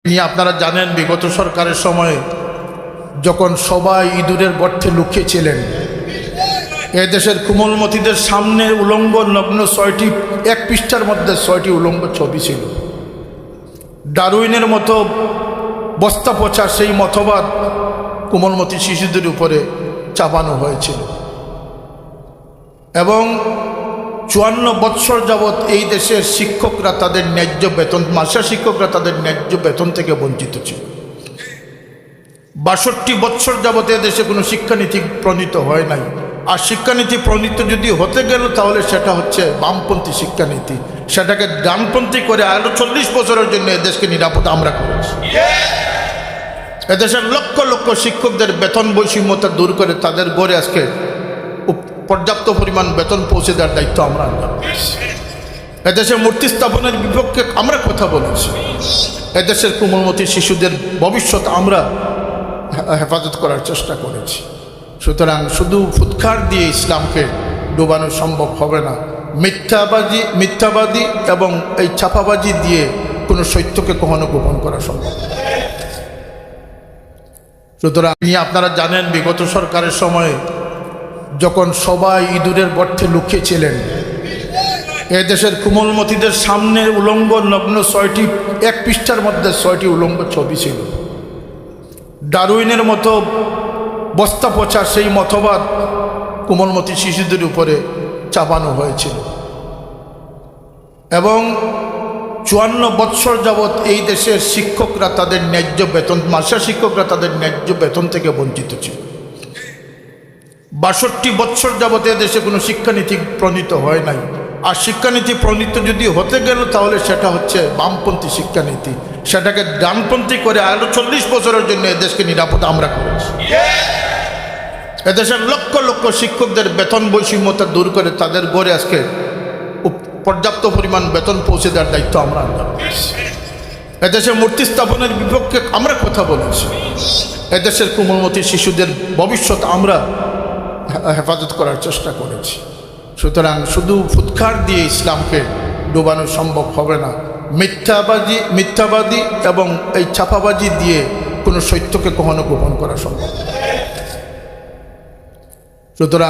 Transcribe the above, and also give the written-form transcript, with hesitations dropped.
নিয়ে আপনারা জানেন বিগত সরকারের সময় যখন সবাই ইঁদুরের গর্তে লুকিয়েছিলেন, এদেশের কোমলমতিদের সামনে উলঙ্গ নগ্ন এক পৃষ্ঠার মধ্যে 6টি উলঙ্গ ছবি ছিল। ডারউইনের মতো বস্তা পচা সেই মতবাদ কোমলমতি শিশুদের উপরে চাপানো হয়েছিল এবং 54 বৎসর যাবৎ এই দেশের শিক্ষকরা তাদের ন্যায্য বেতন, মাস্টার শিক্ষকরা তাদের ন্যায্য বেতন থেকে বঞ্চিত ছিল। 62 বৎসর যাবৎ দেশে কোনো শিক্ষানীতি প্রণীত হয় নাই। আর শিক্ষানীতি প্রণীত যদি হতে গেল তাহলে সেটা হচ্ছে বামপন্থী শিক্ষানীতি, সেটাকে ডানপন্থী করে আরো 40 বছরের জন্য এদেশকে নিরাপদ আমরা করেছি। এদেশের লক্ষ লক্ষ শিক্ষকদের বেতন বৈষম্যতা দূর করে তাদের গড়ে আজকে পর্যাপ্ত পরিমাণ বেতন পৌঁছে দেওয়ার দায়িত্ব আমরা নিয়েছি। এদেশে মূর্তি স্থাপনের বিপক্ষে আমরা কথা বলেছি। এদেশের কোমলমতি শিশুদের ভবিষ্যৎ আমরা হেফাজত করার চেষ্টা করেছি। সুতরাং শুধু ফুৎকার দিয়ে ইসলামকে ডোবানো সম্ভব হবে না। মিথ্যাবাদী এবং এই ছাপাবাজি দিয়ে কোনো সত্যকে কখনো গোপন করা সম্ভব না। সুতরাং আপনারা জানেন বিগত সরকারের সময় যখন সবাই ইঁদুরের গর্তে লুকিয়েছিলেন, এদেশের কোমলমতিদের সামনে উলঙ্গ নগ্ন এক পৃষ্ঠার মধ্যে 6টি উলঙ্গ ছবি ছিল। ডারউইনের মতো বস্তা পচা সেই মতবাদ কোমলমতি শিশুদের উপরে চাপানো হয়েছিল এবং 54 বৎসর যাবৎ এই দেশের শিক্ষকরা তাদের ন্যায্য বেতন, মাস্টার শিক্ষকরা তাদের ন্যায্য বেতন থেকে বঞ্চিত ছিল। 62 বৎসর যাবৎ দেশে কোনো শিক্ষানীতি প্রণীত হয় নাই। আর শিক্ষানীতি প্রণীত যদি হতে গেল তাহলে সেটা হচ্ছে বামপন্থী শিক্ষানীতি, সেটাকে ডানপন্থী করে আরো 40 বছরের জন্য এদেশকে নিরাপদ আমরা করেছি। এদেশের লক্ষ লক্ষ শিক্ষকদের বেতন বৈষম্যতা দূর করে তাদের গড়ে আজকে পর্যাপ্ত পরিমাণ বেতন পৌঁছে দেওয়ার দায়িত্ব আমরা নিয়েছি। এদেশে মূর্তি স্থাপনের বিপক্ষে আমরা কথা বলেছি। এদেশের কোমলমতি শিশুদের ভবিষ্যৎ আমরা হেফাজত করার চেষ্টা করেছি। সুতরাং শুধু ফুৎকার দিয়ে ইসলামকে ডোবানো সম্ভব হবে না। মিথ্যাবাদী এবং এই ছাপাবাজি দিয়ে কোনো সত্যকে কখনো গোপন করা সম্ভব না। সুতরাং